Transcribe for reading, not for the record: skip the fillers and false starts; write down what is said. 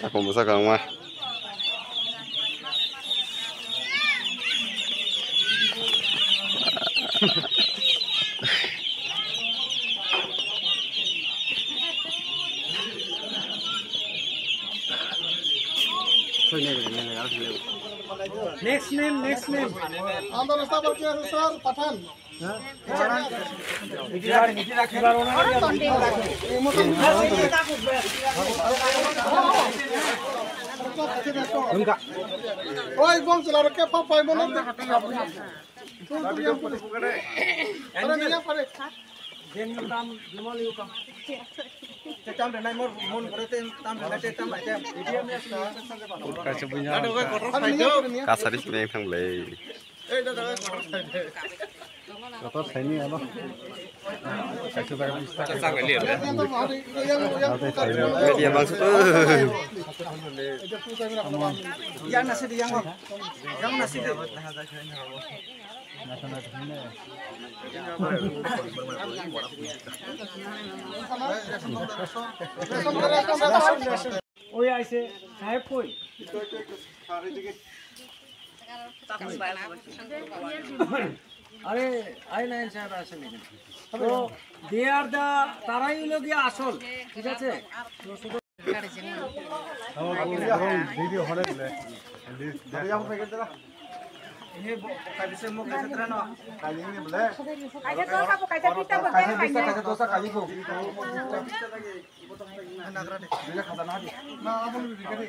Aku bisa kang mah. Next name. Andor rasta पर क्या है sir Pathan ओए बम चला रखे पापा बम अरे नहीं पड़े देन काम जुमल यू काम tam dan naik mon berarti tam dan naik tam aja dia Kasih punya. Kasih punya yang lei. Kotor saya ni apa? Kasih barang istana. Kasih lihat ya. Media bang super. Yang nasi di yang nasi di. ওই আইছে সাহেব কই আরে আই nine সাহেব আসেন তো দে আর দা তারাই হলো গিয়ে আসল ঠিক আছে তো শুধু ভিডিও হলে দিলে দাঁড়িয়ে আমরা গেল দাঁড়া ini kaji semua kaji terano kaji ini boleh kaji dosa bu kaji kita bu kaji dosa kaji bu nak rade bila kata nadi nah apa lu dikit